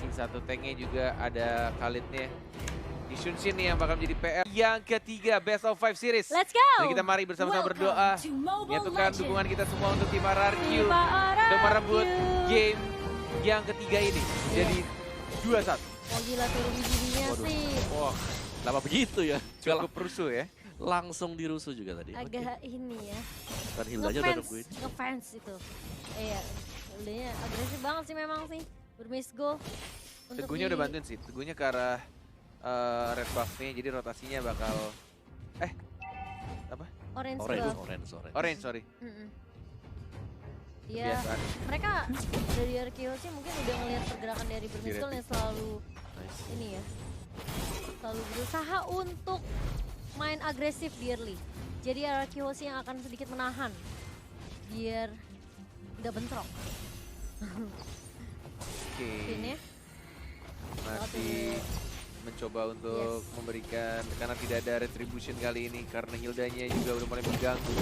masih satu tanknya juga ada Khalidnya. Di Shunshin nih yang bakal menjadi PR yang ketiga Best of 5 Series. Let's go! Dan kita mari bersama-sama berdoa menyatukan dukungan kita semua untuk tim RRQ untuk merebut game yang ketiga ini jadi 2-1. Oh gila tuh bijinya sih. Wah, kenapa begitu ya? Cukup rusuh ya. Langsung dirusuh juga tadi. Agak ini ya. Dan Hildanya udah nungguin. Ngefans itu. Iya, Hildanya agresif banget sih memang sih. Bermiss goal. Teguhnya udah bantuin sih. Teguhnya ke arah red buff nih, jadi rotasinya bakal apa? Orange buff. Orange, sorry. Ya, Kebiasaan. mereka dari RKO sih mungkin udah ngelihat pergerakan dari Bermiss goal yang selalu ini ya. Selalu berusaha untuk main agresif di early. Jadi RKO sih yang akan sedikit menahan biar tidak bentrok. Oke. Ini Masih mencoba untuk memberikan, karena tidak ada retribution kali ini karena Hildanya juga udah mulai mengganggu.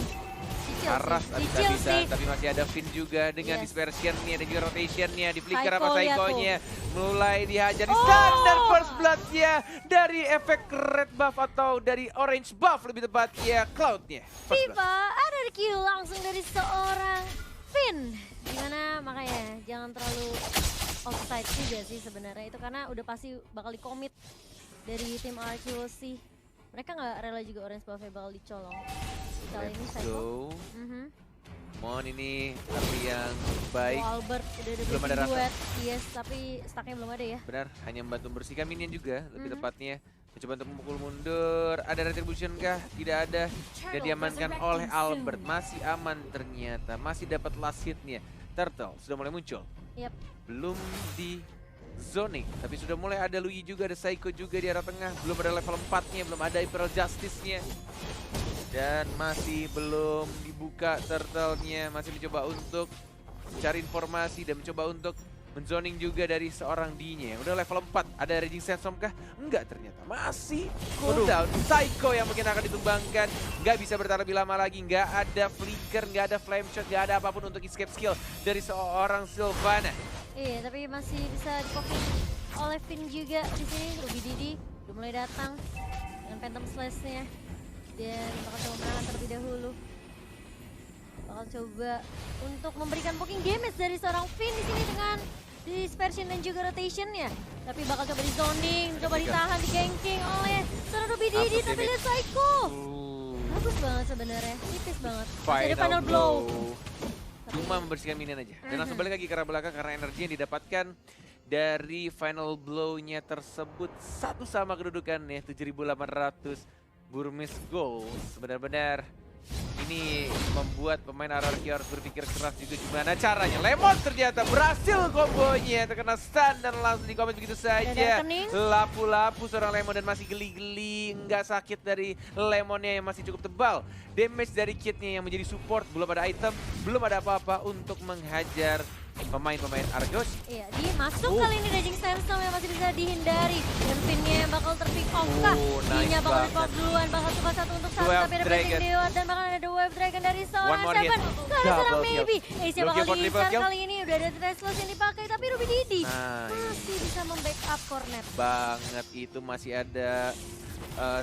Karas habis-habisan, tapi masih ada Finn juga dengan dispersionnya dan juga rotationnya. Di flicker apa Psycho-nya mulai dihajar di standar first blood-nya dari efek red buff atau dari orange buff lebih tepatnya Cloud-nya. FIFA ada kill langsung dari seorang Finn. Dimana makanya jangan terlalu offside juga sih sebenarnya itu karena udah pasti bakal dikomit dari tim RQC. Mereka nggak rela juga orange buff bakal dicolong. Kali ini Psycho. Mon ini tapi yang baik. Albert udah belum ada rasa. Yes, tapi stacknya belum ada ya. Benar, hanya membantu membersihkan minion juga lebih tepatnya. Mencoba untuk memukul mundur. Ada retribution kah? Tidak ada. Dan diamankan oleh Albert. Masih aman ternyata. Masih dapat last hitnya. Turtle sudah mulai muncul. Yep. Belum di zoning, tapi sudah mulai ada Lui juga, ada Psycho juga di arah tengah. Belum ada level 4-nya, belum ada Imperial Justice-nya. Dan masih belum dibuka turtle-nya. Masih mencoba untuk mencari informasi dan mencoba untuk menzoning juga dari seorang D-nya. Udah level 4, ada Raging Sandstorm kah? Enggak ternyata, masih cooldown. Psycho yang mungkin akan ditumbangkan. Nggak bisa bertahan lebih lama lagi, nggak ada flicker, nggak ada flame shot, nggak ada apapun untuk escape skill dari seorang Sylvana. Iya, tapi masih bisa difokus oleh Finn juga di sini. Ruby Didi udah mulai datang dengan Phantom Slash-nya. Dan bakal coba menahan terlebih dahulu. Bakal coba untuk memberikan poking damage dari seorang Finn di sini dengan dispersion dan juga rotation-nya. Tapi bakal coba di zoning, coba ditahan, di ganking oleh seorang Ruby Didi. Tapi lihat Psycho. Bagus banget sebenarnya, tipis banget. Jadi final blow. Cuma membersihkan minion aja. Dan langsung balik lagi ke arah belakang karena energi yang didapatkan dari final blow-nya tersebut satu sama kedudukannya 7.800 Burmese goals. Benar-benar ini membuat pemain RRQ harus berpikir keras juga gimana caranya. Lemon ternyata berhasil kombonya, terkena stun dan langsung di-comment begitu saja. Lapu-lapu seorang Lemon dan masih geli-geli, nggak sakit dari Lemonnya yang masih cukup tebal. Damage dari kitnya yang menjadi support, belum ada item, belum ada apa-apa untuk menghajar pemain-pemain Argos. Iya, masuk kali ini Raging Sandstorm yang masih bisa dihindari. Dan Finn-nya yang bakal terpick off kah? Dia bakal di-pop duluan, bakal coba satu untuk satu, tapi ada Blazing Dewa dan bakal ada Wave Dragon dari seorang Seven. Gak ada seorang Maybe. Ace-nya bakal diincar kali ini, udah ada Threshold yang dipakai, tapi Ruby Didi masih bisa membackup Cornet. Banget, itu masih ada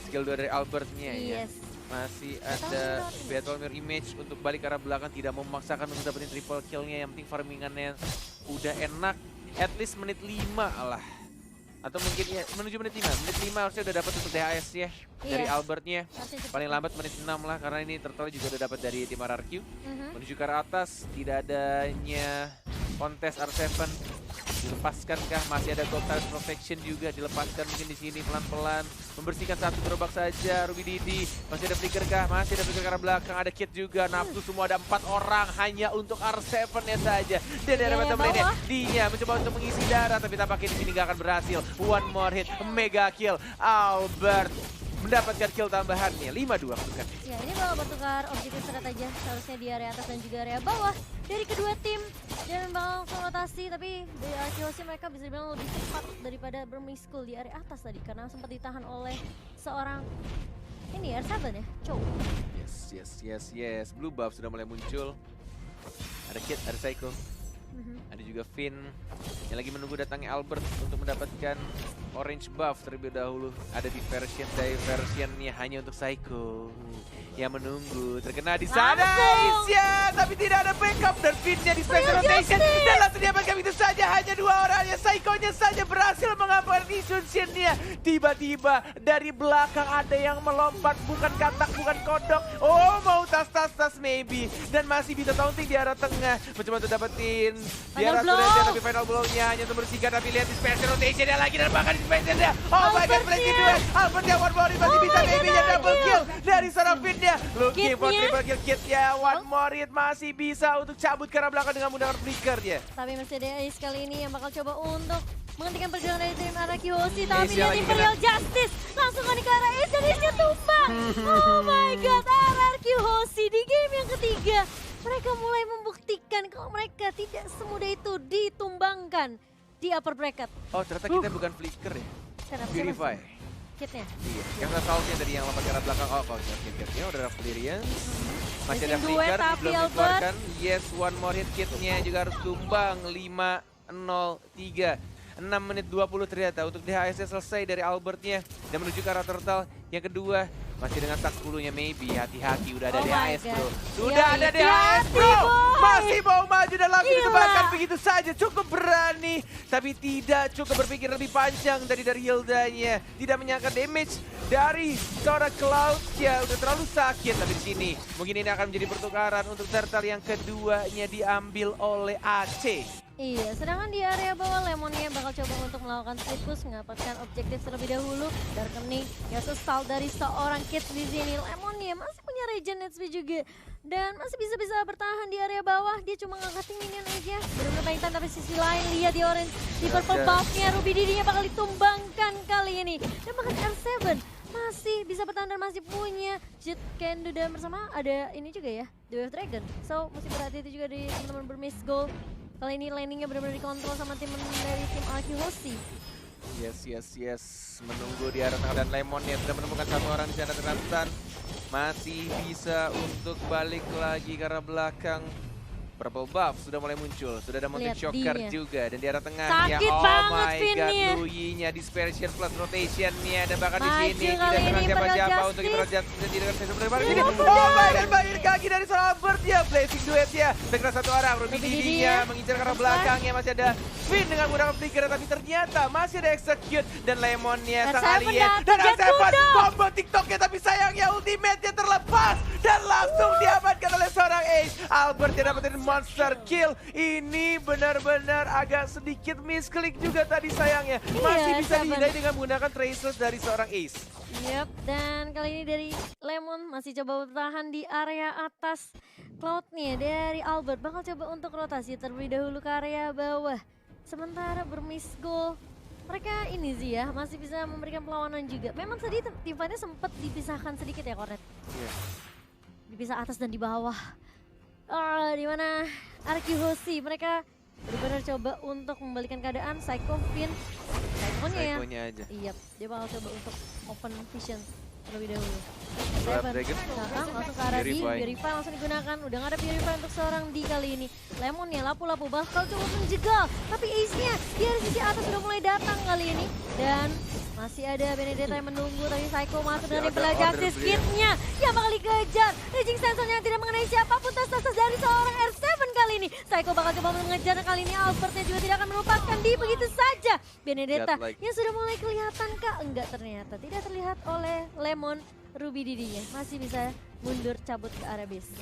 skill 2 dari Albertnya ya. Masih ada Battle Mirror Image untuk balik ke arah belakang, tidak memaksakan untuk dapetin triple kill-nya, yang penting farmingannya udah enak. At least menit 5 lah. Atau mungkin ya menuju menit 5. Menit 5 harusnya udah dapat untuk DHS ya dari Albertnya. Paling lambat menit 6 lah karena ini Turtle juga udah dapat dari tim RRQ. Menuju ke arah atas, tidak adanya kontes R7. Dilepaskankah? Masih ada Gold Tiles Protection juga, dilepaskan mungkin di sini pelan-pelan. Membersihkan satu gerobak saja Ruby Didi. Masih ada flicker kah? Masih ada flicker ke arah belakang, ada Kit juga. Nafsu semua ada 4 orang hanya untuk R7-nya saja. Dan dari bottom lane-nya, dia mencoba untuk mengisi darah, tapi tampaknya di sini gak akan berhasil. One more hit, mega kill. Albert mendapatkan kill tambahannya, 5-2 bukan? Ya, ini bakal bertukar objektif strategi seharusnya di area atas dan juga area bawah dari kedua tim. Dan bakal langsung rotasi, tapi dari RQC mereka bisa dibilang lebih cepat daripada Burmese Goal di area atas tadi. Karena sempat ditahan oleh seorang, ini R7 ya, Chow. Yes. Blue buff sudah mulai muncul. Ada Kit, ada Psycho. Ada juga Finn yang lagi menunggu datangnya Albert untuk mendapatkan orange buff terlebih dahulu. Ada diversionnya hanya untuk Psycho yang menunggu. Terkena di sana Aisya, tapi tidak ada backup dan Finnnya di special rotation. Dan langsung diamankan begitu saja, hanya 2 orangnya. Psycho-nya saja berhasil mengamankan Isunsiannya. Tiba-tiba dari belakang ada yang melompat, bukan katak, bukan kodok. Oh, mau tas maybe. Dan masih bisa taunting di arah tengah. Mencoba untuk dapetin di arah surga, tapi final blow-nya hanya untuk bersihkan. Tapi lihat di special rotation-nya lagi dan bahkan di special-nya. Oh my god, Blazing Duet. Albert yang one more hit masih bisa maybe-nya double kill dari seorang Finn-nya. Looking for triple kill, Kit-nya one more hit masih bisa untuk cabut ke arah belakang dengan menggunakan flickernya. Tapi masih ada Ace kali ini yang bakal coba untuk menghentikan perjuangan dari tim Araki Hoshi. Tapi lihat Imperial Justice langsung ke arah Ace dan Ace-nya tumbang. Oh my god, Araki Hoshi di game yang ketiga. Mereka mulai membuktikan kalau mereka tidak semudah itu ditumbangkan di upper bracket. Oh, ternyata kita bukan flicker ya. Kenapa Purify. Kitnya. Iya, karena saltnya tadi yang lompat ke arah belakang. Oh, kalau kitnya udah Raptirian. Masih ada flicker, belum dikeluarkan. Yes, one more hit, kitnya juga harus tumbang. 5-0-3. 6 menit 20 ternyata untuk DHS selesai dari Albertnya. Dan menuju ke arah turtle. Yang kedua, masih dengan tak 10-nya maybe. Hati-hati, udah ada DHS bro. Sudah ada DHS bro. Masih mau maju dan langsung ditembakkan begitu saja. Cukup berani. Tapi tidak cukup berpikir lebih panjang dari Hildanya. Tidak menyangka damage dari seorang Cloud. Ya udah terlalu sakit. Tapi di sini mungkin ini akan menjadi pertukaran untuk turtle yang keduanya diambil oleh AC. Iya, sedangkan di area bawah Lemonnya bakal coba untuk melakukan split push, mendapatkan objektif terlebih dahulu. Darkening ya sesal dari seorang Kit di sini. Lemonnya masih punya regen HP juga dan masih bisa bertahan di area bawah. Dia cuma ngangkatin minion aja. Benar-benar paintan, tapi sisi lain lihat di orange, di purple buff-nya Ruby Didi-nya bakal ditumbangkan kali ini. Dan bahkan R7 masih bisa bertahan dan masih punya Jet Kendo dan bersama ada ini juga ya, The Wave Dragon. So masih berhati-hati juga di teman-teman bermiss goal. Kali ini landingnya benar-benar dikontrol sama tim dari tim Araki Hoshi. Yes. Menunggu di arah tengah dan Lemon yang sudah menemukan satu orang di sana dengan stun. Masih bisa untuk balik lagi ke arah belakang. Purple buff sudah mulai muncul, sudah ada Mountain Shocker juga, dan di arah tengahnya, oh my god, Louis-nya Dispersion plus rotation-nya, dan bahkan di sini tidak kenal siapa-siapa untuk Imperial Justice dan tidak sesuai sini. Oh my god, bahir kaki dari seorang Albert ya, Blazing Duet-nya, terkena satu orang, Ruby Didi-nya mengincar ke arah belakangnya, masih ada Finn dengan menggunakan flicker, tapi ternyata masih ada Execute, dan Lemon-nya sang alien, dan R7 combo TikTok-nya, tapi sayangnya ultimate-nya terlepas, dan langsung diamankan oleh seorang Ace. Albert yang dapetin monster kill. Ini benar-benar agak sedikit misklik juga tadi sayangnya. Masih bisa dihindari dengan menggunakan traceless dari seorang Ace. Yep, dan kali ini dari Lemon masih coba bertahan di area atas. Cloud-nya dari Albert bakal coba untuk rotasi terlebih dahulu ke area bawah. Sementara bermiss goal, mereka ini sih ya masih bisa memberikan perlawanan juga. Memang tadi tim fight-nya sempat dipisahkan sedikit ya, Kornet. Dipisah atas dan di bawah. Di mana Araki Hoshi mereka benar-benar coba untuk membalikan keadaan. Psycho Finn, Psycho-nya aja. Iya, dia bakal coba untuk open vision terlebih dahulu. Langsung ke arah D, Purify langsung digunakan. Udah gak ada Purify untuk seorang D kali ini. Lemonnya lapu-lapu bakal coba menjegal, tapi Ace-nya dari sisi atas sudah mulai datang kali ini. Dan masih ada Benedetta yang menunggu, tapi Psycho masuk dengan Imperial Justice Kit-nya yang bakal dikejar. Raging Sensor-nya yang tidak mengenai siapapun, tas dari seorang R7 kali ini. Psycho bakal coba mengejar, dan kali ini Albertnya juga tidak akan melupakan di begitu saja. Benedetta yang sudah mulai kelihatan kah? Enggak, ternyata tidak terlihat oleh Lemon. Ruby Didi-nya masih bisa mundur cabut ke area base.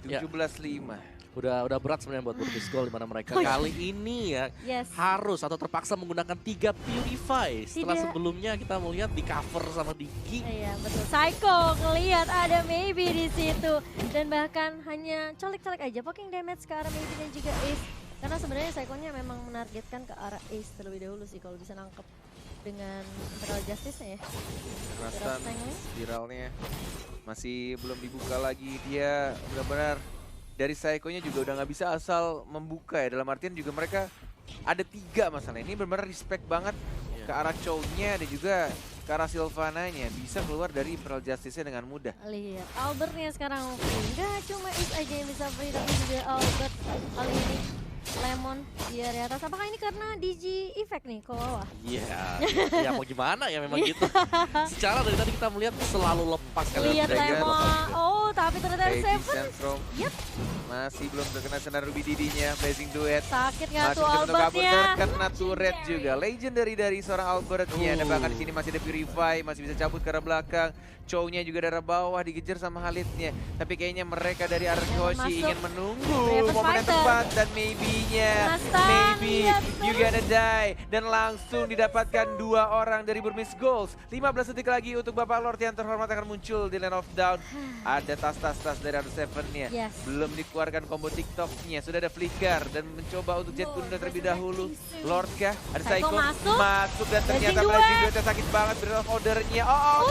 17-5. Udah berat sebenarnya buat bermiss goal, di mana mereka kali ini ya harus atau terpaksa menggunakan 3 Purify. Setelah sebelumnya kita melihat di cover sama Digi. Iya betul. Psycho ngelihat ada maybe di situ, dan bahkan hanya colek-colek aja poking damage ke arah maybe dan juga Ace. Karena sebenarnya Psycho-nya memang menargetkan ke arah Ace terlebih dahulu sih kalau bisa nangkep dengan Imperial Justice-nya ya. Kerasan spiralnya masih belum dibuka lagi. Dia benar-benar dari Psycho-nya juga udah nggak bisa asal membuka ya. Dalam artian juga mereka ada 3 masalah. Ini benar-benar respect banget ke arah Chow-nya dan juga ke arah Sylvana-nya. Bisa keluar dari Imperial Justice-nya dengan mudah. Lihat, Albert-nya sekarang free. Nggak cuma Ace aja yang bisa free, tapi juga Albert kali ini Lemon di area atas. Apakah ini karena DG effect nih ke bawah? Iya, ya mau gimana ya memang gitu. Secara dari tadi kita melihat selalu lepas kali Lihat Lemon. Oh, tapi ternyata Seven. Yep. Masih belum terkena senar Ruby Didinya, Blazing Duet. Sakit nggak tuh Albertnya? Albertnya? Terkena turret juga. Legendary dari seorang Albertnya. Dan bahkan di sini masih ada Purify, masih bisa cabut ke arah belakang. Chow-nya juga dari bawah dikejar sama Khalidnya. Tapi kayaknya mereka dari arah Hoshi ingin menunggu momen yang tepat dan maybe-nya. Maybe you gonna die. Dan langsung didapatkan 2 orang dari Burmese Goals. 15 detik lagi untuk Bapak Lord yang terhormat akan muncul di Land of Down. Ada tas-tas dari R7-nya. Belum dikeluarkan combo TikTok-nya. Sudah ada Flicker dan mencoba untuk Jet Kundo terlebih dahulu. Lord kah? Ada Psycho masuk dan ternyata Blazing Duetnya sakit banget. Breath of Order-nya.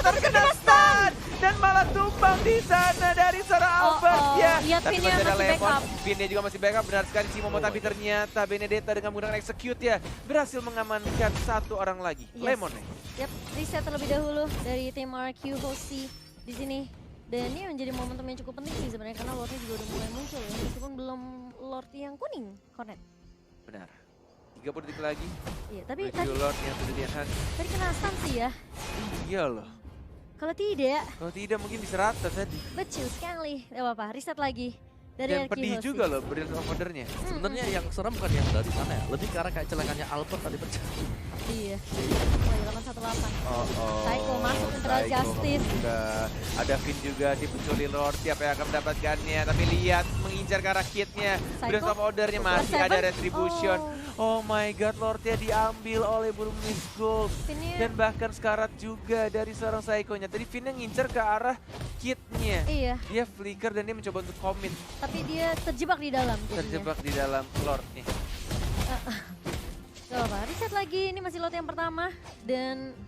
Terkena stun. Dan malah tumbang di sana dari seorang Albert ya. Tapi masih ada Lemon. Vinnya juga masih backup. Benar sekali si Momo. Tapi ternyata Benedetta dengan menggunakan execute ya berhasil mengamankan 1 orang lagi. Lemon nih. Yap, reset terlebih dahulu dari tim RQ Hoshi di sini. Dan ini menjadi momentum yang cukup penting sih sebenarnya karena Lordnya juga udah mulai muncul ya. Meskipun belum Lord yang kuning, Cornet. Benar. 30 detik lagi. Iya, tapi tadi Lord yang sudah diangkat. Tadi kena stun sih ya. Iya loh. Kalau tidak mungkin bisa rata tadi. Betul sekali. Gak apa-apa, reset lagi. Dari Dan pedih juga loh Breath of Order-nya. Sebenarnya yang serem bukan yang dari sana ya, lebih karena kayak celakannya Albert tadi pecah. Iya. Oh, 818. Psycho masuk Central Justice. Ada Finn juga di pencuri Lord, siapa yang akan mendapatkannya. Tapi lihat mengincar ke arah kitnya. Breath of Order-nya masih ada Retribution. Oh my god, Lordnya diambil oleh Burmese Gold. Dan bahkan sekarat juga dari seorang Psycho-nya. Tadi Finn yang ngincar ke arah kitnya. Iya. Dia flicker dan dia mencoba untuk commit. Tapi dia terjebak di dalam. Terjebak di dalam Lord-nya. Gak apa-apa, reset lagi. Ini masih lot yang pertama. Dan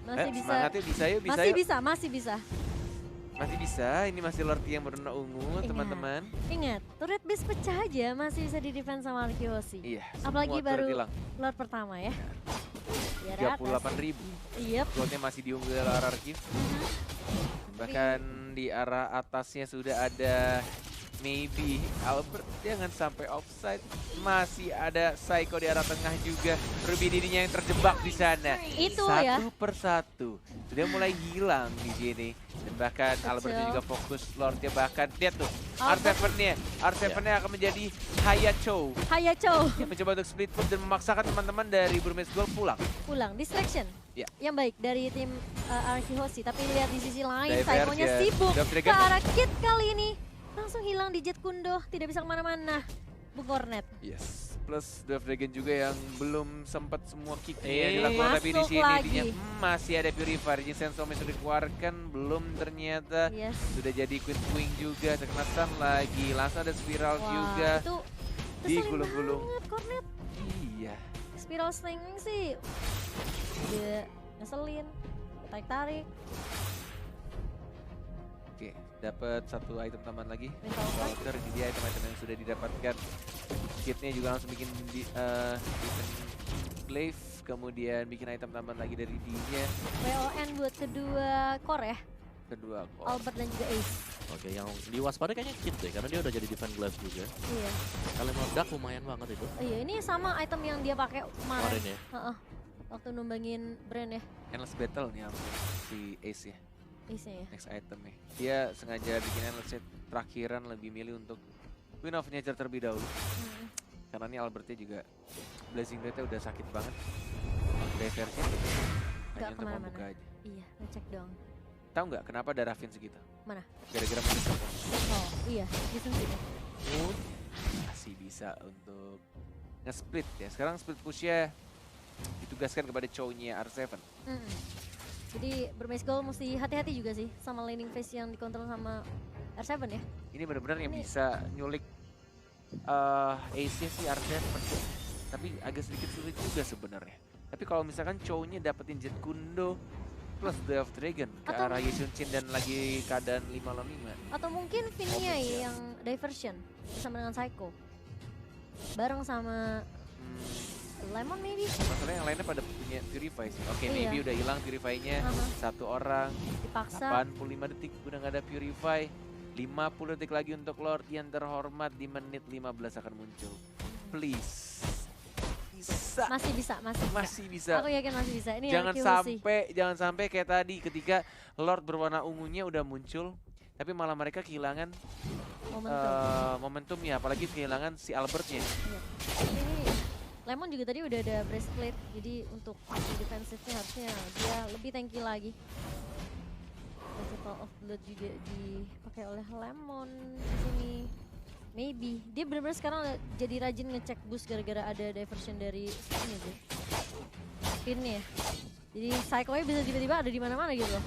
masih bisa. Masih bisa. Masih bisa, ini masih Lord yang berwarna ungu teman-teman. Ingat, turret base pecah aja masih bisa di-defense sama RQ Hoshi. Iya, apalagi baru Lord pertama ya. 38.000. Iya. Lordnya masih diunggul oleh RRQ. Bahkan di arah atasnya sudah ada maybe Albert, jangan sampai offside. Masih ada Psycho di arah tengah juga. Ruby Didinya yang terjebak di sana. Itu satu persatu sudah mulai hilang di sini. Dan bahkan Albert juga fokus Lordnya, bahkan lihat tuh R7-nya akan menjadi Hayacho. Yang mencoba untuk split foot dan memaksakan teman-teman dari Burmese Gold pulang. Distraction. Ya. Yang baik dari tim RQ Hoshi. Tapi lihat di sisi lain Psycho-nya sibuk ke arah kit kali ini. Langsung hilang di Jet Kundo, tidak bisa kemana-mana. Bung Cornet. Yes, plus Dwarf Dragon juga yang belum sempat semua kicknya dilakukan, tapi di sini dia masih ada Purifier. Sensome sudah dikeluarkan, belum ternyata. Sudah jadi Queen Swing juga, terkena stun lagi. Langsung ada Spiral juga. Itu digulung-gulung. Cornet. Iya. Spiral Sling sih dia ngeselin, tarik-tarik. Oke, dapat 1 item tambahan lagi. Walker, ini dia item-item yang sudah didapatkan. Kitnya juga langsung bikin glaive, kemudian bikin item tambahan lagi dari D-nya. WON buat kedua core ya? Kedua core. Albert dan juga Ace. Oke, yang diwaspadai kayaknya Kit deh, karena dia udah jadi defend glaive juga. Iya. Kalau meledak lumayan banget itu. Iya, ini sama item yang dia pakai kemarin ya. Waktu numbangin brand ya. Endless Battle nih si Ace ya. Ace-nya ya. Next item nih. Dia sengaja bikin endless set terakhiran, lebih milih untuk Queen of Nature terlebih dahulu. Karena ini Albertnya juga Blazing Duetnya udah sakit banget. Diversnya hanya untuk membuka aja. Iya, ngecek dong. Tahu nggak kenapa ada Raffin segitu? Mana? Gara-gara menusuk. Oh iya, disentuh. Masih bisa untuk nge-split ya. Sekarang split push-nya ditugaskan kepada Chow-nya R7. Jadi Burmese Gold mesti hati-hati juga sih sama laning phase yang dikontrol sama R7 ya. Ini benar-benar yang bisa nyulik Ace-nya sih R7. Tapi agak sedikit sulit juga sebenarnya. Tapi kalau misalkan Chow-nya dapetin Jet Kundo plus Dwarf Dragon ke arah Yushin dan lagi keadaan 5 lawan 5. Atau mungkin Vinnya yang diversion bersama dengan Psycho. Bareng sama Lemon maybe. Masalahnya yang lainnya pada punya Purify sih. Oke, maybe udah hilang Purify-nya. 1 orang. Dipaksa. 85 detik udah gak ada Purify. 50 detik lagi untuk Lord yang terhormat di menit 15 akan muncul. please. Bisa. Masih bisa. Aku yakin masih bisa. Ini jangan sampai kayak tadi ketika Lord berwarna ungunya udah muncul, tapi malah mereka kehilangan momentum ya, apalagi kehilangan si Albertnya. Iya. Ini Lemon juga tadi udah ada breastplate, jadi untuk defensifnya harusnya dia lebih tanky lagi. Festival of Blood juga dipakai oleh Lemon di sini. Maybe dia benar-benar sekarang jadi rajin ngecek boost gara-gara ada diversion dari ini tuh. Pinnya. Jadi Psycho-nya bisa tiba-tiba ada di mana-mana gitu loh.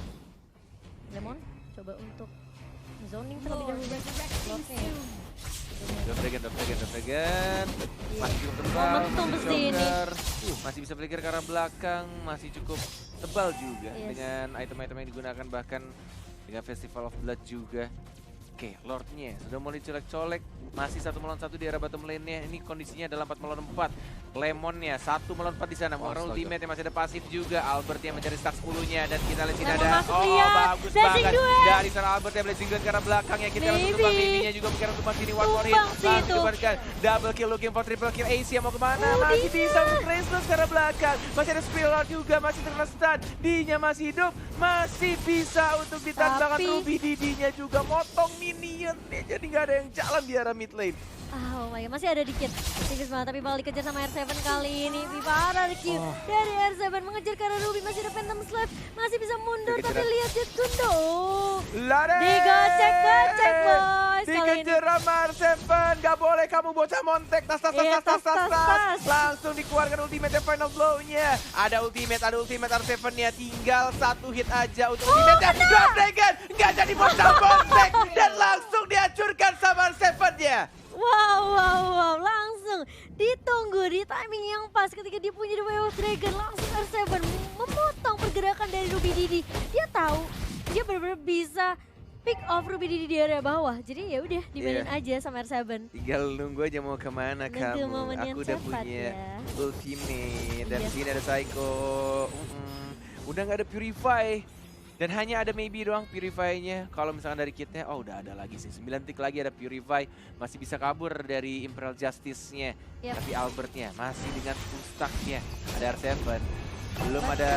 Lemon coba untuk zoning terlebih dahulu. Lordnya. Dragon. Masih cukup tebal. Masih bisa flicker ke arah belakang, masih cukup tebal juga dengan item-item yang digunakan, bahkan dengan Festival of Blood juga. Oke, Lordnya sudah mulai colek-colek, masih 1 melawan 1 di arah bottom lane-nya. Ini kondisinya adalah 4 melawan 4. Lemonnya 1 melawan 4 di sana, mengeluarkan ultimate yang masih ada pasif juga. Albert yang mencari stack 10-nya dan kita lihat sini ada bagus banget dari sana Albert yang blazing duet ke arah belakangnya. Kita lihat tumbang Miminya juga mungkin tumbang sini one for hit. Langsung diberikan double kill, looking for triple kill. AC yang mau kemana? Masih bisa untuk Restless ke arah belakang. Masih ada Spiral juga, masih terkena stun. D-nya masih hidup, masih bisa untuk ditahan, bahkan Ruby Didi-nya juga motong minion, jadi nggak ada yang jalan di arah mid lane. Oh my god, masih ada dikit. Tipis banget, tapi bakal dikejar sama R7 kali ini. Parah Q dari R7 mengejar ke arah Ruby, masih ada Phantom Slap. Masih bisa mundur, tapi lihat Jet Gundo. Digocek boys. Dikejar sama R7, nggak boleh kamu bocah montek. Tas. Langsung dikeluarkan ultimate final blow-nya. Ada ultimate R7-nya. Tinggal 1 hit aja untuk ultimate-nya. Dragon nggak jadi bocah montek. Dan langsung dihancurkan sama R7-nya. Wow, langsung ditunggu di timing yang pas ketika dia punya The Way of Dragon, langsung R7 memotong pergerakan dari Ruby Didi. Dia tahu dia benar-benar bisa pick off Ruby Didi di area bawah, jadi ya udah dimainin aja sama R7. Tinggal nunggu aja mau kemana kamu. Aku udah punya ultimate dan sini ada Psycho. Udah nggak ada Purify. Dan hanya ada maybe doang Purify-nya. Kalau misalkan dari kitnya, udah ada lagi sih. 9 tick lagi ada Purify. Masih bisa kabur dari Imperial Justice-nya. Tapi Albertnya masih dengan full stack-nya. Ada R7. Belum ada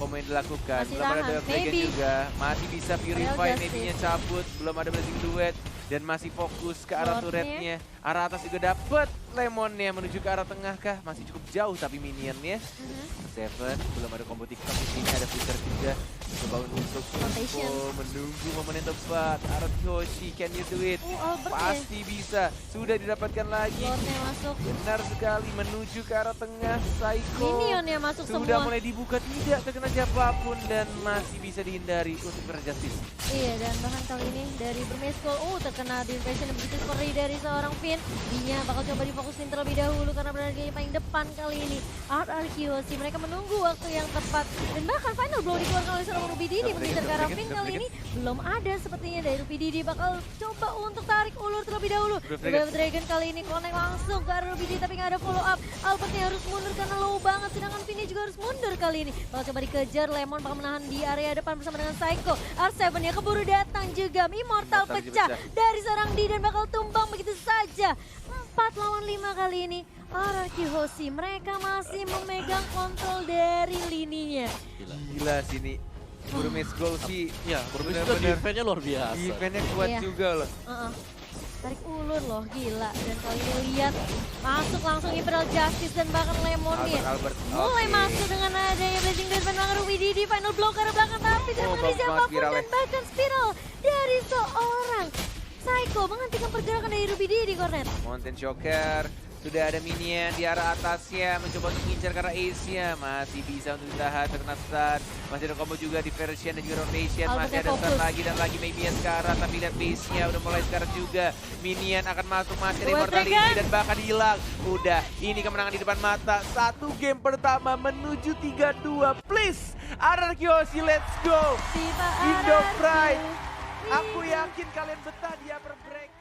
komen dilakukan. Belum ada Dragon juga. Masih bisa Purify, maybe-nya cabut. Belum ada Blazing Duet. Dan masih fokus ke arah turretnya. Arah atas juga dapet. Lemonnya menuju ke arah tengah kah? Masih cukup jauh tapi minionnya. Seven, belum ada combo TikTok di sini, ada Flicker juga. Coba untuk menunggu momen yang tepat. Yoshi, can you do it? Pasti bisa. Sudah didapatkan lagi. Masuk. Benar sekali, menuju ke arah tengah. Psycho Minionnya masuk sudah semua. mulai dibuka, tidak terkena siapapun dan masih bisa dihindari untuk Justice. Iya, dan bahkan kali ini dari Bermeskol, terkena di impression yang begitu seperti dari seorang Finn. Dia bakal coba difokusin terlebih dahulu karena berada di paling depan kali ini. RRQC, mereka menunggu waktu yang tepat. Dan bahkan final blow dikeluarkan oleh seorang Ruby Didi mengincar ke arah Finn kali ini. Belum ada sepertinya dari Ruby Didi, bakal coba untuk tarik ulur terlebih dahulu. Dragon kali ini connect langsung ke arah Ruby Didi tapi nggak ada follow up. Albertnya harus mundur karena low banget, sedangkan Finn juga harus mundur kali ini. Bakal coba dikejar, Lemon bakal menahan di area depan bersama dengan Psycho. R7 ya keburu datang juga, Immortal pecah dari seorang D dan bakal tumbang begitu saja. 4 lawan 5 kali ini. RRQ Hoshi, mereka masih memegang kontrol dari lininya. Gila sini. Burmese Gold sih. Ya, Burmese Gold defense-nya luar biasa. Defense-nya kuat juga loh. Tarik ulur loh, gila. Dan kali ini lihat masuk langsung Imperial Justice dan bahkan Lemon nih. Mulai masuk dengan adanya Blazing Dance dan Ruby Didi, final blow ke arah belakang tapi tidak mengenai siapapun dan bahkan spiral dari seorang Psycho menghentikan pergerakan dari Ruby Didi, Cornet. Mountain Shocker. Sudah ada minion di arah atasnya, mencoba untuk ngincar karena ace-nya. Masih bisa untuk ditahan, terkena stun. Masih ada combo juga di version dan juga rotation. Masih ada stun lagi dan lagi minion sekarang. Tapi lihat base-nya udah mulai sekarang juga. Minion akan masuk, masih ada immortality dan bahkan hilang. Udah, ini kemenangan di depan mata. 1 game pertama menuju 3-2. Please, RRQ Hoshi, let's go. Indo Pride. Aku yakin kalian betah di upper break.